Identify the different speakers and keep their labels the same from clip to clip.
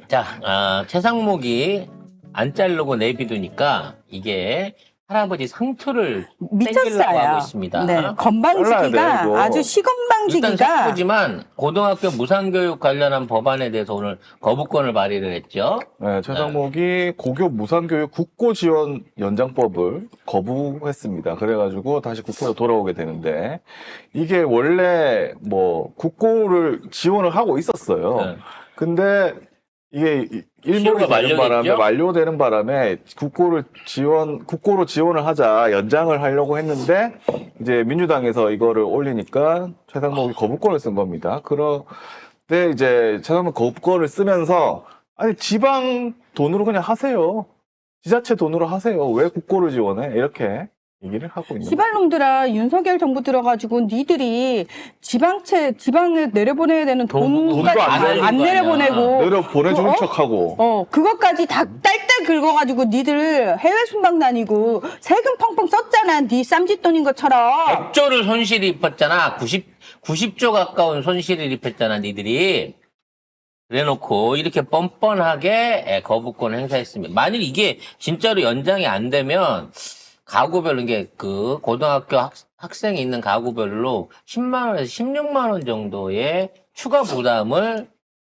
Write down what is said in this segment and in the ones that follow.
Speaker 1: 자, 최상목이 안 자르고 내비두니까 이게 할아버지 상투를 땡기려고 하고
Speaker 2: 미쳤어요.
Speaker 1: 있습니다.
Speaker 2: 네,
Speaker 3: 잘라야 돼,
Speaker 2: 건방지기가
Speaker 3: 이거.
Speaker 2: 아주
Speaker 1: 일단
Speaker 2: 시건방지기가
Speaker 1: 상투지만 고등학교 무상교육 관련한 법안에 대해서 오늘 거부권을 발의를 했죠.
Speaker 3: 네, 최상목이 고교 무상교육 국고 지원 연장법을 거부했습니다. 그래가지고 다시 국회로 돌아오게 되는데 이게 원래 뭐 국고를 지원을 하고 있었어요.
Speaker 1: 네.
Speaker 3: 근데 이게 일몰이
Speaker 1: 시효가
Speaker 3: 되는 바람에
Speaker 1: 만료됐죠?
Speaker 3: 만료되는 바람에 국고로 지원을 하자 연장을 하려고 했는데 이제 민주당에서 이거를 올리니까 최상목이 거부권을 쓴 겁니다. 그런데 이제 최상목 거부권을 쓰면서 아니 지방 돈으로 그냥 하세요. 지자체 돈으로 하세요. 왜 국고를 지원해? 이렇게 얘기를 하고 있는 거예요.
Speaker 2: 시발놈들아, 윤석열 정부 들어가지고 니들이 지방에 내려보내야 되는
Speaker 1: 돈도
Speaker 2: 돈까지
Speaker 3: 안 내는
Speaker 2: 안
Speaker 1: 거 아니야.
Speaker 2: 내려보내고
Speaker 3: 내려 보내주는
Speaker 2: 어?
Speaker 3: 척하고
Speaker 2: 그것까지 다 딸딸 긁어가지고 니들 해외 순방 다니고 세금 펑펑 썼잖아. 니 쌈짓돈인 것처럼.
Speaker 1: 100조를 손실이 입었잖아. 90조 가까운 손실을 입혔잖아, 니들이. 그래놓고 이렇게 뻔뻔하게 거부권 행사했습니다. 만일 이게 진짜로 연장이 안 되면 가구별로 이게 그 고등학교 학생이 있는 가구별로 10만 원에서 16만 원 정도의 추가 부담을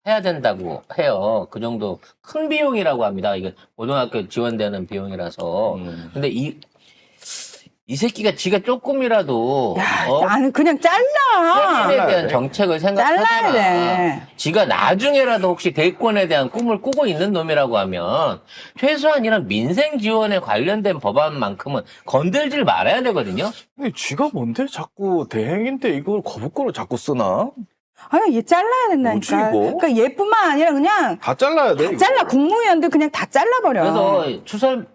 Speaker 1: 해야 된다고 해요. 그 정도 큰 비용이라고 합니다. 이게 고등학교 지원되는 비용이라서. 근데 이 새끼가 지가 조금이라도
Speaker 2: 나는 그냥 잘라.
Speaker 1: 세금에 대한 정책을
Speaker 2: 잘라야
Speaker 1: 생각하잖아.
Speaker 2: 돼.
Speaker 1: 지가 나중에라도 혹시 대권에 대한 꿈을 꾸고 있는 놈이라고 하면 최소한 이런 민생 지원에 관련된 법안만큼은 건들질 말아야 되거든요.
Speaker 3: 근데 쥐가 뭔데 자꾸 대행인데 이걸 거부권을 자꾸 쓰나?
Speaker 2: 아니, 얘 잘라야 된다니까.
Speaker 3: 뭐지, 이거?
Speaker 2: 그러니까 얘뿐만 아니라 그냥
Speaker 3: 다 잘라야 돼.
Speaker 2: 다
Speaker 3: 이거.
Speaker 2: 잘라. 국무위원들 그냥 다 잘라버려.
Speaker 1: 그래서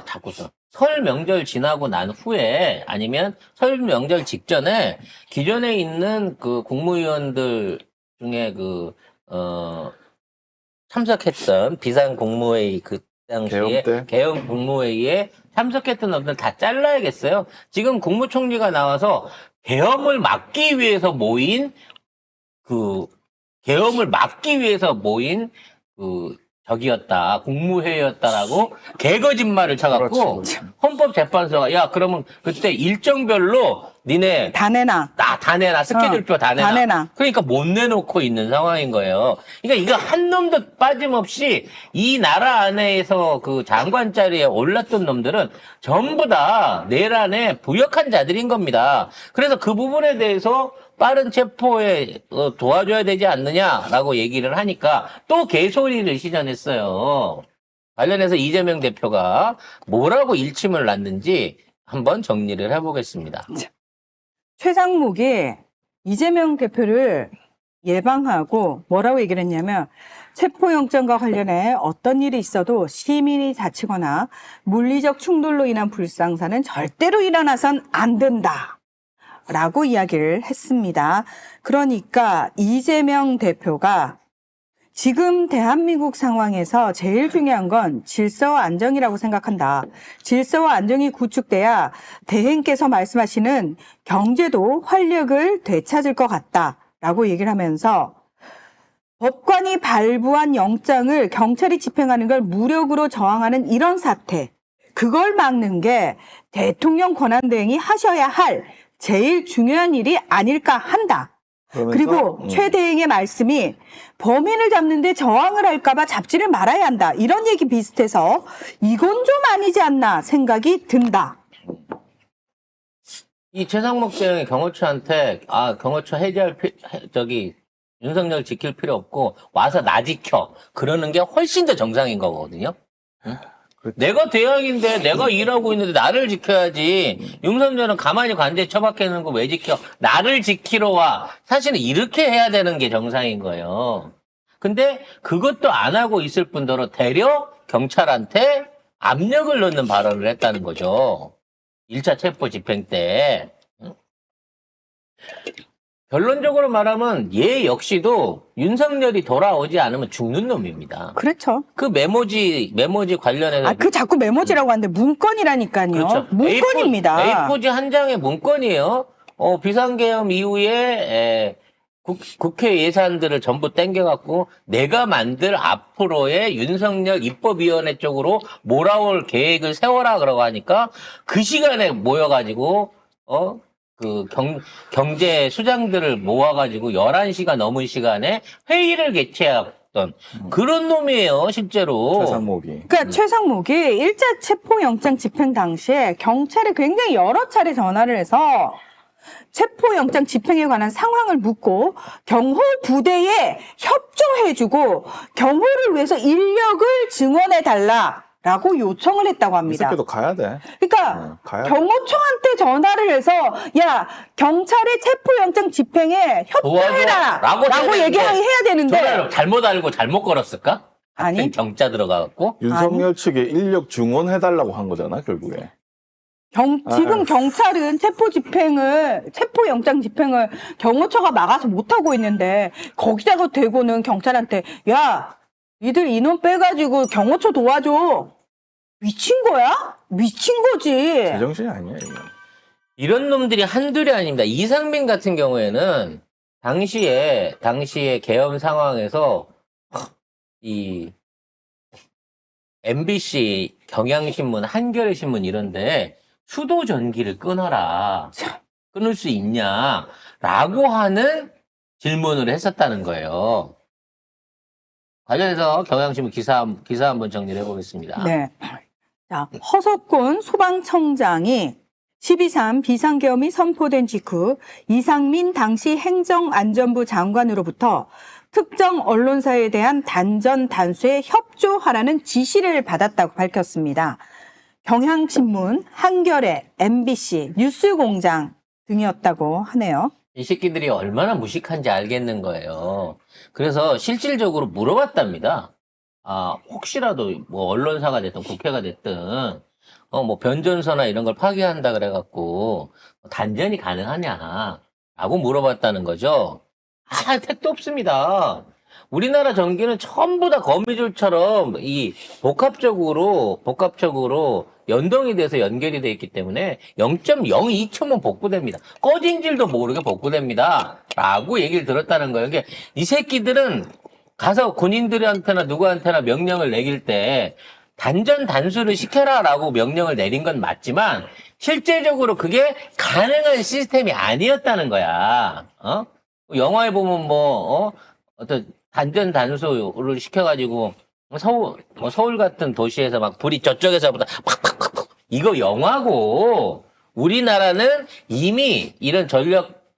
Speaker 1: 자꾸 설 명절 지나고 난 후에 아니면 설 명절 직전에 기존에 있는 그 국무위원들 중에 참석했던 비상국무회의 그 당시에
Speaker 3: 개엄 때?
Speaker 1: 개헌 국무회의에 참석했던 놈들 다 잘라야겠어요. 지금 국무총리가 나와서 계엄을 막기 위해서 모인 저기였다, 국무회의였다라고 개거짓말을 쳐갖고
Speaker 3: 그렇지.
Speaker 1: 헌법재판소가 야 그러면 그때 일정별로 니네
Speaker 2: 다 내놔.
Speaker 1: 다 내놔 스케줄표 다 내놔.
Speaker 2: 다 내놔.
Speaker 1: 그러니까 못 내놓고 있는 상황인 거예요. 그러니까 이거 한 놈도 빠짐없이 이 나라 안에서 그 장관 자리에 올랐던 놈들은 전부 다 내란에 부역한 자들인 겁니다. 그래서 그 부분에 대해서 빠른 체포에 도와줘야 되지 않느냐라고 얘기를 하니까 또 개소리를 시전했어요. 관련해서 이재명 대표가 뭐라고 일침을 놨는지 한번 정리를 해보겠습니다.
Speaker 2: 최상목이 이재명 대표를 예방하고 뭐라고 얘기를 했냐면 체포영장과 관련해 어떤 일이 있어도 시민이 다치거나 물리적 충돌로 인한 불상사는 절대로 일어나선 안 된다. 라고 이야기를 했습니다. 그러니까 이재명 대표가 지금 대한민국 상황에서 제일 중요한 건 질서와 안정이라고 생각한다. 질서와 안정이 구축돼야 대행께서 말씀하시는 경제도 활력을 되찾을 것 같다라고 얘기를 하면서 법관이 발부한 영장을 경찰이 집행하는 걸 무력으로 저항하는 이런 사태, 그걸 막는 게 대통령 권한대행이 하셔야 할 제일 중요한 일이 아닐까 한다.
Speaker 3: 그러면서,
Speaker 2: 그리고 최 대행의 말씀이 범인을 잡는데 저항을 할까봐 잡지를 말아야 한다. 이런 얘기 비슷해서 이건 좀 아니지 않나 생각이 든다.
Speaker 1: 이 최상목 대행이 경호처한테 경호처 윤석열 지킬 필요 없고 와서 나 지켜 그러는 게 훨씬 더 정상인 거거든요. 응?
Speaker 3: 그렇죠.
Speaker 1: 내가 대항인데 내가 일하고 있는데 나를 지켜야지. 윤석열은 가만히 관제 처박혀있는 거 왜 지켜? 나를 지키러 와. 사실은 이렇게 해야 되는 게 정상인 거예요. 근데 그것도 안 하고 있을 뿐더러 되려 경찰한테 압력을 넣는 발언을 했다는 거죠. 1차 체포 집행 때. 결론적으로 말하면 얘 역시도 윤석열이 돌아오지 않으면 죽는 놈입니다.
Speaker 2: 그렇죠.
Speaker 1: 그 메모지 관련해서
Speaker 2: 그 자꾸 메모지라고 하는데 문건이라니까요.
Speaker 1: 그렇죠.
Speaker 2: 문건입니다.
Speaker 1: A4지 한 장의 문건이에요. 비상계엄 이후에 국회 예산들을 전부 땡겨갖고 내가 만들 앞으로의 윤석열 입법위원회 쪽으로 몰아올 계획을 세워라 그러고 하니까 그 시간에 모여가지고 경제 수장들을 모아가지고 11시가 넘은 시간에 회의를 개최했던 그런 놈이에요, 실제로.
Speaker 3: 최상목이.
Speaker 2: 그러니까 최상목이 일자 체포영장 집행 당시에 경찰에 굉장히 여러 차례 전화를 해서 체포영장 집행에 관한 상황을 묻고 경호 부대에 협조해주고 경호를 위해서 인력을 증원해달라라고 요청을 했다고
Speaker 3: 이
Speaker 2: 합니다.
Speaker 3: 새끼도 가야 돼.
Speaker 2: 그러니까
Speaker 3: 가야 돼.
Speaker 2: 경호청한테 전화를 해서 야 경찰의 체포영장 집행에 협조해라
Speaker 1: 도와줘.
Speaker 2: 라고 얘기해야 되는데
Speaker 1: 전화를 잘못 알고 잘못 걸었을까?
Speaker 2: 아니.
Speaker 1: 같은 경자 들어가갖고.
Speaker 3: 윤석열 측에 인력 증원해달라고 한 거잖아, 결국에.
Speaker 2: 지금 경찰은 체포영장 집행을 경호처가 막아서 못하고 있는데, 거기다가 대고는 경찰한테, 야, 니들 인원 빼가지고 경호처 도와줘. 미친 거야? 미친 거지.
Speaker 3: 제정신이 아니야, 이거.
Speaker 1: 이런 놈들이 한둘이 아닙니다. 이상민 같은 경우에는 당시에 계엄 상황에서 이 MBC, 경향신문, 한겨레 신문 이런데 수도 전기를 끊어라. 끊을 수 있냐라고 하는 질문을 했었다는 거예요. 관련해서 경향신문 기사 한번 정리를 해보겠습니다.
Speaker 2: 네. 자, 허석권 소방청장이 12.3 비상계엄이 선포된 직후 이상민 당시 행정안전부 장관으로부터 특정 언론사에 대한 단전 단수에 협조하라는 지시를 받았다고 밝혔습니다. 경향신문, 한겨레, MBC, 뉴스공장 등이었다고 하네요.
Speaker 1: 이 새끼들이 얼마나 무식한지 알겠는 거예요. 그래서 실질적으로 물어봤답니다. 혹시라도 뭐 언론사가 됐든 국회가 됐든 뭐 변전소나 이런 걸 파기한다 그래갖고 단전이 가능하냐라고 물어봤다는 거죠. 택도 없습니다. 우리나라 전기는 전부 다 거미줄처럼 이 복합적으로 연동이 돼서 연결이 돼 있기 때문에 0.02초면 복구됩니다. 꺼진 줄도 모르게 복구됩니다. 라고 얘기를 들었다는 거예요. 그러니까 이 새끼들은 가서 군인들한테나 누구한테나 명령을 내릴 때 단전 단수를 시켜라라고 명령을 내린 건 맞지만 실제적으로 그게 가능한 시스템이 아니었다는 거야. 영화에 보면 어떤 단전 단수를 시켜가지고 서울 같은 도시에서 막 불이 저쪽에서보다 팍팍팍팍 이거 영화고 우리나라는 이미 이런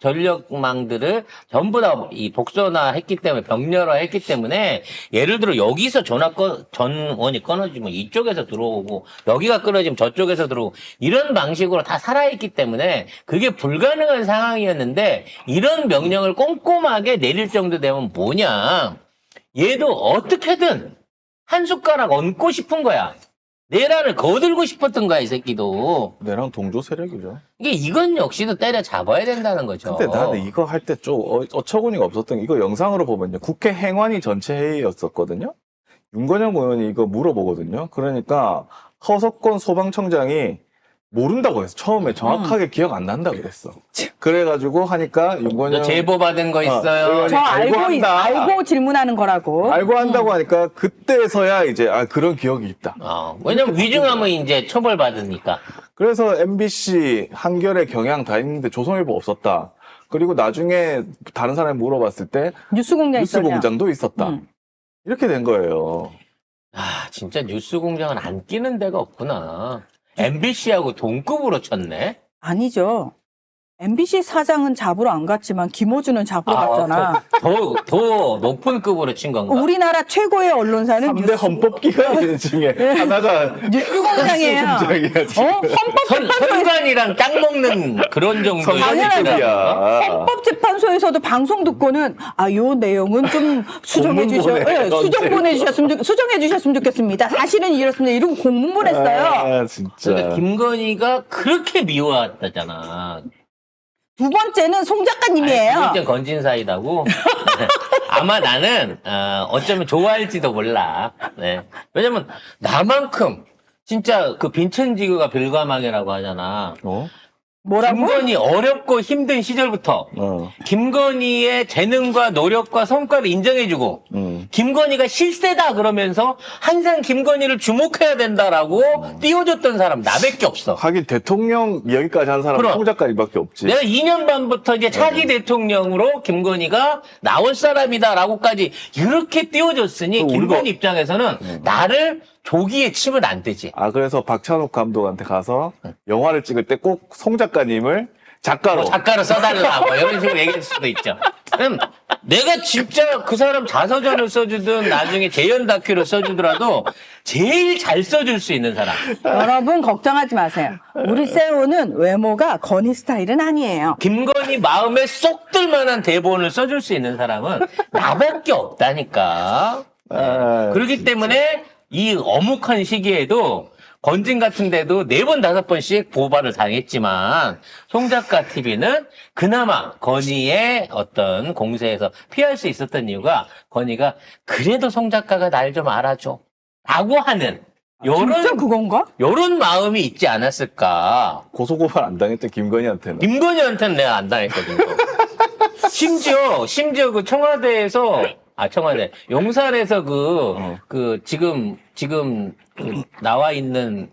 Speaker 1: 전력망들을 전부 다 이 복선화했기 때문에 병렬화했기 때문에 예를 들어 여기서 전원이 끊어지면 이쪽에서 들어오고 여기가 끊어지면 저쪽에서 들어오고 이런 방식으로 다 살아있기 때문에 그게 불가능한 상황이었는데 이런 명령을 꼼꼼하게 내릴 정도 되면 뭐냐 얘도 어떻게든 한 숟가락 얹고 싶은 거야. 내란을 거들고 싶었던 거야, 이 새끼도.
Speaker 3: 내랑 동조 세력이죠.
Speaker 1: 이건 역시도 때려 잡아야 된다는 거죠.
Speaker 3: 근데 나는 이거 할 때 좀 어처구니가 없었던 게 이거 영상으로 보면요. 국회 행안위 전체 회의였었거든요. 윤건영 의원이 이거 물어보거든요. 그러니까 허석권 소방청장이 모른다고 했어. 처음에 정확하게 기억 안 난다 그랬어. 그래가지고 하니까 윤건영
Speaker 1: 제보 받은 거 있어요.
Speaker 3: 의원이
Speaker 2: 저
Speaker 3: 한다.
Speaker 2: 알고 질문하는 거라고.
Speaker 3: 알고 한다고 하니까 그때서야 이제 그런 기억이 있다.
Speaker 1: 왜냐면 위중하면 이제 처벌받으니까.
Speaker 3: 그래서 MBC, 한겨레, 경향 다 있는데 조선일보 없었다. 그리고 나중에 다른 사람이 물어봤을 때
Speaker 2: 뉴스공장 있었냐?
Speaker 3: 뉴스공장도 있었다. 이렇게 된 거예요.
Speaker 1: 진짜 뉴스공장은 안 끼는 데가 없구나. MBC하고 동급으로 쳤네.
Speaker 2: 아니죠. MBC 사장은 잡으러 안 갔지만 김어준은 잡으러 갔잖아.
Speaker 1: 더 높은 급으로 친 건가?
Speaker 2: 우리나라 최고의 언론사는
Speaker 3: 3대 헌법기관 중에 하나가
Speaker 2: 뉴스공장이에요.
Speaker 3: 뉴스공장이야, 지금.
Speaker 1: 선관이랑 딱 먹는 그런 정도의
Speaker 3: 당연하죠.
Speaker 2: 헌법재판소에서도 방송 듣고는 요 내용은 좀 수정해 주셨으면 좋겠습니다. 사실은 이렇습니다. 이러고 공문 보냈어요.
Speaker 3: 진짜.
Speaker 1: 그러니까 김건희가 그렇게 미워했다잖아.
Speaker 2: 두 번째는 송 작가님이에요.
Speaker 1: 두 번째 건진사이다고. 아마 나는 어쩌면 좋아할지도 몰라. 네. 왜냐면 나만큼 진짜 그 빈첸지그가 별과망이라고 하잖아.
Speaker 2: 뭐라고?
Speaker 1: 김건희 어렵고 힘든 시절부터 김건희의 재능과 노력과 성과를 인정해주고 김건희가 실세다 그러면서 항상 김건희를 주목해야 된다라고 띄워줬던 사람 나밖에 없어.
Speaker 3: 하긴 대통령 이야기까지 한 사람은
Speaker 1: 그럼.
Speaker 3: 송작가님밖에 없지.
Speaker 1: 내가 2년 반부터 이제 차기 대통령으로 김건희가 나올 사람이다라고까지 이렇게 띄워줬으니
Speaker 3: 우리가-
Speaker 1: 김건희 입장에서는 나를 조기에 치면 안 되지.
Speaker 3: 아, 그래서 박찬욱 감독한테 가서 영화를 찍을 때 꼭 송 작가님을 작가로.
Speaker 1: 작가로 써달라 뭐 이런 식으로 얘기할 수도 있죠. 내가 진짜 그 사람 자서전을 써주든 나중에 재연 다큐를 써주더라도 제일 잘 써줄 수 있는 사람.
Speaker 2: 여러분 걱정하지 마세요. 우리 세호는 외모가 건희 스타일은 아니에요.
Speaker 1: 김건희 마음에 쏙 들만한 대본을 써줄 수 있는 사람은 나밖에 없다니까.
Speaker 3: 아,
Speaker 1: 그렇기 때문에 이 어묵한 시기에도 건진 같은 데도 4번, 5번씩 고발을 당했지만 송작가 TV는 그나마 건희의 어떤 공세에서 피할 수 있었던 이유가 건희가 그래도 송작가가 날 좀 알아줘 라고 하는
Speaker 2: 진짜 그건가?
Speaker 1: 요런 마음이 있지 않았을까.
Speaker 3: 고소고발 안 당했대, 김건희한테는.
Speaker 1: 김건희한테는 내가 안 당했거든요. 심지어 그 청와대 용산에서 지금 그 나와 있는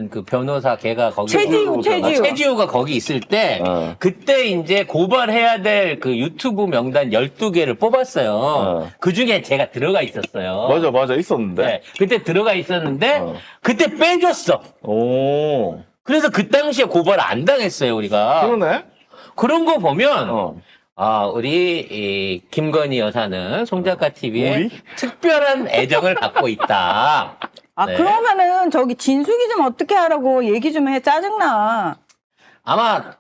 Speaker 1: 그 변호사 걔가 거기 최지우가 거기 있을 때 그때 이제 고발해야 될 그 유튜브 명단 12개를 뽑았어요. 그 중에 제가 들어가 있었어요.
Speaker 3: 맞아, 있었는데.
Speaker 1: 네, 그때 들어가 있었는데 그때 빼줬어.
Speaker 3: 오.
Speaker 1: 그래서 그 당시에 고발 안 당했어요, 우리가.
Speaker 3: 그러네?
Speaker 1: 그런 거 보면 우리 이 김건희 여사는 송작가 TV에
Speaker 3: 우리?
Speaker 1: 특별한 애정을 갖고 있다.
Speaker 2: 아,
Speaker 1: 네.
Speaker 2: 그러면은 저기 진숙이 좀 어떻게 하라고 얘기 좀 해. 짜증나.
Speaker 1: 아마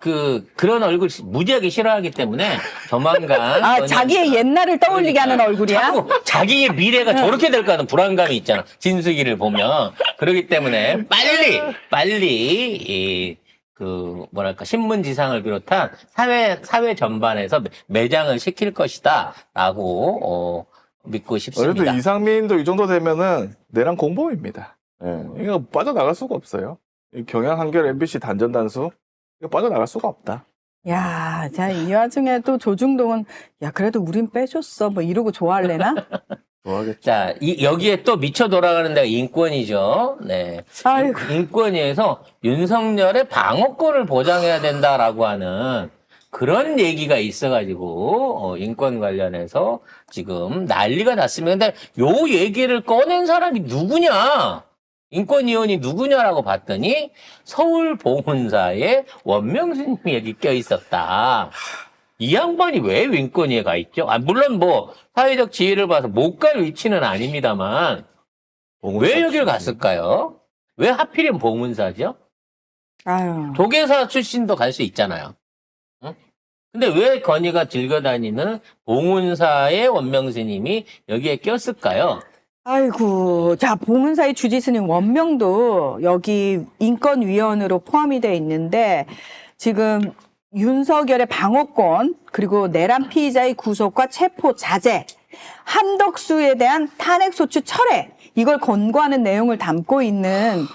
Speaker 1: 그런 얼굴 무지하게 싫어하기 때문에 조만간
Speaker 2: 아,
Speaker 1: 건희
Speaker 2: 자기의
Speaker 1: 여사가
Speaker 2: 옛날을 떠올리게 하는 얼굴이야?
Speaker 1: 자꾸 자기의 미래가 저렇게 될까 하는 불안감이 있잖아. 진숙이를 보면. 그렇기 때문에 빨리 신문지상을 비롯한 사회 전반에서 매장을 시킬 것이다라고 믿고 싶습니다.
Speaker 3: 그래도 이상민도 이 정도 되면은 내랑 공범입니다. 예. 이거 빠져나갈 수가 없어요. 이 경향 한겨레 MBC 단전 단수 이거 빠져나갈 수가 없다.
Speaker 2: 야, 자, 이 와중에 또 조중동은, 야, 그래도 우린 빼줬어. 뭐 이러고 좋아할래나?
Speaker 3: 좋아하겠죠.
Speaker 1: 자, 여기에 또 미쳐 돌아가는 데가 인권이죠. 네.
Speaker 2: 아이고.
Speaker 1: 인권위에서 윤석열의 방어권을 보장해야 된다라고 하는 그런 얘기가 있어가지고, 인권 관련해서 지금 난리가 났습니다. 근데 요 얘기를 꺼낸 사람이 누구냐? 인권위원이 누구냐라고 봤더니 서울보훈사의 원명수님이 여기 껴있었다. 이 양반이 왜 인권위에 가 있죠? 물론 사회적 지위를 봐서 못 갈 위치는 아닙니다만, 왜 여기를 갔을까요? 왜 하필이면 보문사죠?
Speaker 2: 아유.
Speaker 1: 조계사 출신도 갈 수 있잖아요. 응? 근데 왜 건희가 즐겨다니는 봉은사의 원명스님이 여기에 꼈을까요?
Speaker 2: 아이고. 자, 보문사의 주지스님 원명도 여기 인권위원으로 포함이 돼 있는데, 지금 윤석열의 방어권, 그리고 내란 피의자의 구속과 체포 자제, 한덕수에 대한 탄핵소추 철회, 이걸 권고하는 내용을 담고 있는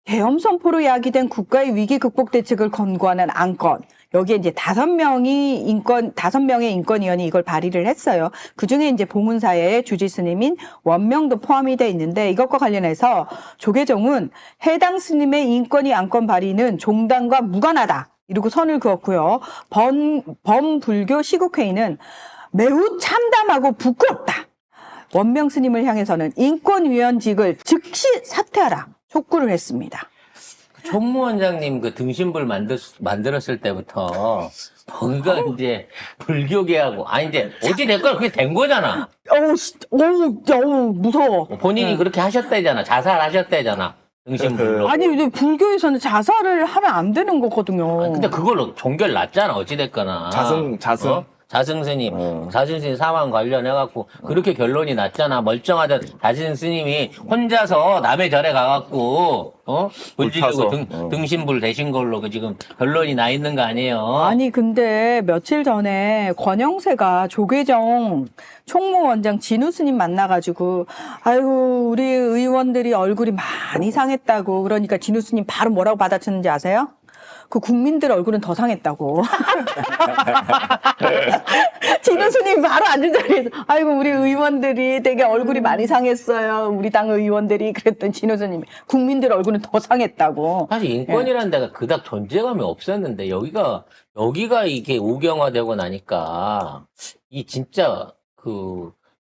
Speaker 2: 계엄 선포로 야기된 국가의 위기 극복 대책을 권고하는 안건. 여기에 이제 5명의 인권위원이 이걸 발의를 했어요. 그 중에 이제 보문사의 주지스님인 원명도 포함이 돼 있는데, 이것과 관련해서 조계종은 해당 스님의 인권위 안건 발의는 종단과 무관하다, 이러고 선을 그었고요. 범불교 시국회의는 매우 참담하고 부끄럽다. 원명 스님을 향해서는 인권위원직을 즉시 사퇴하라 촉구를 했습니다.
Speaker 1: 총무원장님 그 등신불 만들었을 때부터 뭔가 이제 불교계하고 이제 어찌 됐건 그게 된 거잖아.
Speaker 2: 어우, 무서워.
Speaker 1: 본인이 그렇게 하셨다잖아. 자살하셨다잖아. 등신불로.
Speaker 2: 아니, 근데 불교에서는 자살을 하면 안 되는 거거든요.
Speaker 1: 근데 그걸로 종결 났잖아. 어찌 됐거나.
Speaker 3: 자승.
Speaker 1: 자승 스님, 자승 스님 사망 관련해갖고, 그렇게 결론이 났잖아. 멀쩡하던 자승 스님이 혼자서 남의 절에 가갖고, 불지르고 등신불 대신 걸로 지금 결론이 나 있는 거 아니에요?
Speaker 2: 아니, 근데 며칠 전에 권영세가 조계종 총무원장 진우 스님 만나가지고, 아이고, 우리 의원들이 얼굴이 많이 상했다고. 그러니까 진우 스님 바로 뭐라고 받아쳤는지 아세요? 그 국민들 얼굴은 더 상했다고. 진우수님 바로 앉은 자리에서 아이고 우리 의원들이 되게 얼굴이 많이 상했어요. 우리 당 의원들이 그랬더니 진우수님이 국민들 얼굴은 더 상했다고.
Speaker 1: 사실 인권이라는 데가 그닥 존재감이 없었는데 여기가 이게 우경화되고 나니까 이 진짜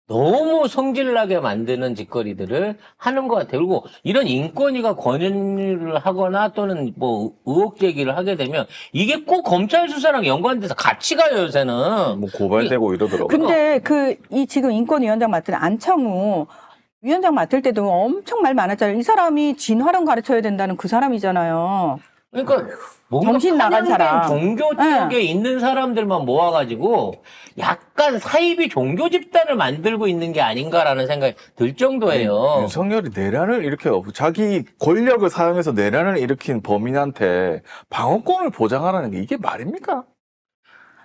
Speaker 1: 너무 성질나게 만드는 짓거리들을 하는 것 같아요. 그리고 이런 인권위가 권유를 하거나 또는 뭐 의혹 제기를 하게 되면 이게 꼭 검찰 수사랑 연관돼서 같이 가요, 요새는.
Speaker 3: 뭐 고발되고 이러더라고요.
Speaker 2: 근데 이 지금 인권위원장 맡은 안창우 위원장 맡을 때도 엄청 말 많았잖아요. 이 사람이 진화론 가르쳐야 된다는 그 사람이잖아요.
Speaker 1: 그러니까 뭔가
Speaker 2: 정신 나간
Speaker 1: 편향된
Speaker 2: 사람.
Speaker 1: 종교 쪽에 있는 사람들만 모아가지고 약간 사이비 종교 집단을 만들고 있는 게 아닌가라는 생각이 들 정도예요.
Speaker 3: 윤석열이 내란을 자기 권력을 사용해서 내란을 일으킨 범인한테 방어권을 보장하라는 게 이게 말입니까?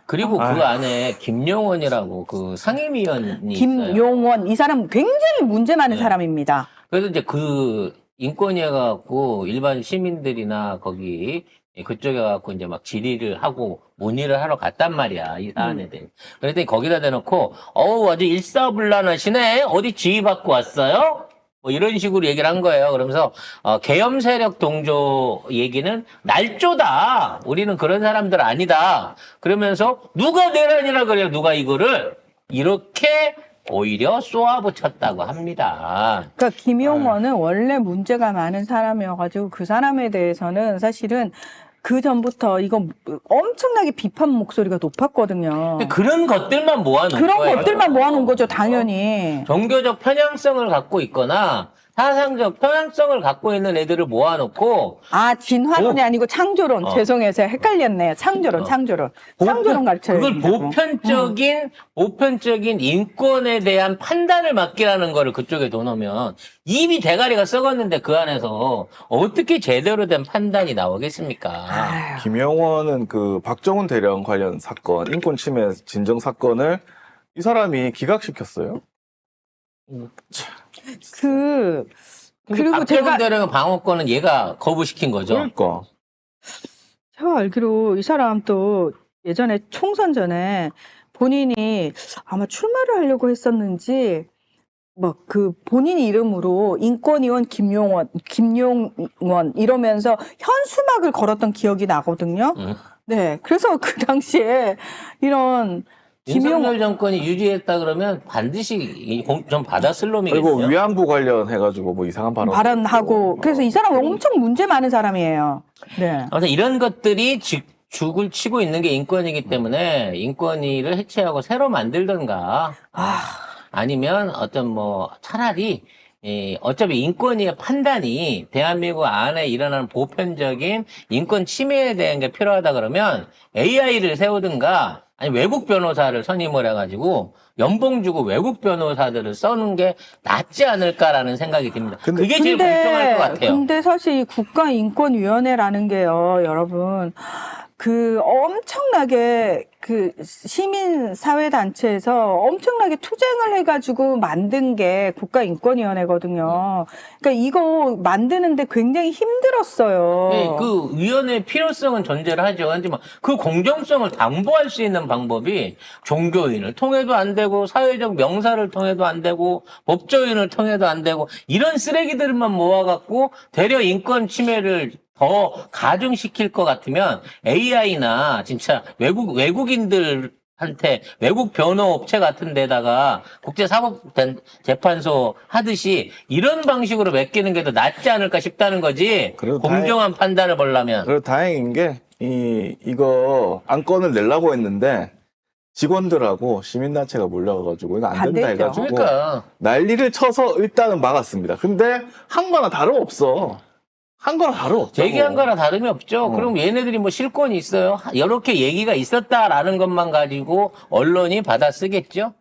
Speaker 1: 그리고 그
Speaker 3: 아유.
Speaker 1: 안에 김용원이라고 그 상임위원이 있어요.
Speaker 2: 김용원 이 사람 굉장히 문제 많은 사람입니다.
Speaker 1: 그래서 이제 그 인권위에 갖고 일반 시민들이나 거기 그쪽에 갖고 이제 막 질의를 하고 문의를 하러 갔단 말이야, 이 사안에 대해. 그랬더니 거기다 대놓고 아주 일사불란하시네, 어디 지휘 받고 왔어요? 뭐 이런 식으로 얘기를 한 거예요. 그러면서 계엄 세력 동조 얘기는 날조다, 우리는 그런 사람들 아니다, 그러면서 누가 내란이라 그래요, 누가 이거를 이렇게 오히려 쏘아붙였다고 합니다.
Speaker 2: 그러니까 김용원은 원래 문제가 많은 사람이어가지고 그 사람에 대해서는 사실은 그 전부터 이거 엄청나게 비판 목소리가 높았거든요.
Speaker 1: 근데 그런 것들만 모아놓은
Speaker 2: 그런
Speaker 1: 거예요.
Speaker 2: 것들만 모아놓은 거죠, 당연히.
Speaker 1: 종교적 편향성을 갖고 있거나 사상적 편향성을 갖고 있는 애들을 모아놓고
Speaker 2: 진화론이 아니고 창조론. 죄송해요. 제가 헷갈렸네요. 창조론. 창조론 가르쳐요.
Speaker 1: 그걸 보편적인 인권에 대한 판단을 맡기라는 거를 그쪽에 넣어놓으면 이미 대가리가 썩었는데 그 안에서 어떻게 제대로 된 판단이 나오겠습니까?
Speaker 2: 아유.
Speaker 3: 김영원은 그 박정훈 대령 관련 사건, 인권 침해 진정 사건을 이 사람이 기각시켰어요.
Speaker 2: 그리고
Speaker 1: 박정훈
Speaker 2: 제가
Speaker 1: 대령의 방어권은 얘가 거부시킨 거죠.
Speaker 3: 그러니까.
Speaker 2: 제가 알기로 이 사람 또 예전에 총선 전에 본인이 아마 출마를 하려고 했었는지 막 본인 이름으로 인권위원 김용원 이러면서 현수막을 걸었던 기억이 나거든요. 네. 그래서 그 당시에 이런
Speaker 1: 윤석열 정권이 유지했다 그러면 반드시 좀 받았을
Speaker 3: 그리고
Speaker 1: 놈이겠죠.
Speaker 3: 위안부 관련해가지고 뭐 이상한
Speaker 2: 발언하고 그래서 이 사람 엄청 문제 많은 사람이에요. 네.
Speaker 1: 아무튼 이런 것들이 죽을 치고 있는 게 인권이기 때문에 인권위를 해체하고 새로 만들던가 아니면 차라리 어차피 인권위의 판단이 대한민국 안에 일어나는 보편적인 인권 침해에 대한 게 필요하다 그러면 AI를 세우든가 아니 외국 변호사를 선임을 해가지고 연봉 주고 외국 변호사들을 써는 게 낫지 않을까라는 생각이 듭니다. 그게 제일 공평할 것 같아요.
Speaker 2: 근데 사실 이 국가인권위원회라는 게요, 여러분. 엄청나게 시민사회단체에서 엄청나게 투쟁을 해가지고 만든 게 국가인권위원회거든요. 그러니까 이거 만드는데 굉장히 힘들었어요.
Speaker 1: 네, 그 위원회의 필요성은 존재를 하죠. 하지만 그 공정성을 담보할 수 있는 방법이 종교인을 통해도 안 되고 사회적 명사를 통해도 안 되고 법조인을 통해도 안 되고 이런 쓰레기들만 모아갖고 대려 인권 침해를 더 가중시킬 것 같으면 AI나 진짜 외국인들한테 외국 변호업체 같은 데다가 국제사법재판소 하듯이 이런 방식으로 맡기는 게 더 낫지 않을까 싶다는 거지.
Speaker 3: 그래도
Speaker 1: 공정한 판단을 보려면.
Speaker 3: 그리고 다행인 게 이거 안건을 내려고 했는데 직원들하고 시민단체가 몰려가지고 이거 안 된다
Speaker 2: 반대했죠.
Speaker 3: 해가지고
Speaker 1: 그러니까.
Speaker 3: 난리를 쳐서 일단은 막았습니다. 근데 한 거나 다름없어. 한 거나 다름없죠.
Speaker 1: 얘기한 거랑 다름이 없죠. 그럼 얘네들이 뭐 실권이 있어요? 이렇게 얘기가 있었다라는 것만 가지고 언론이 받아 쓰겠죠?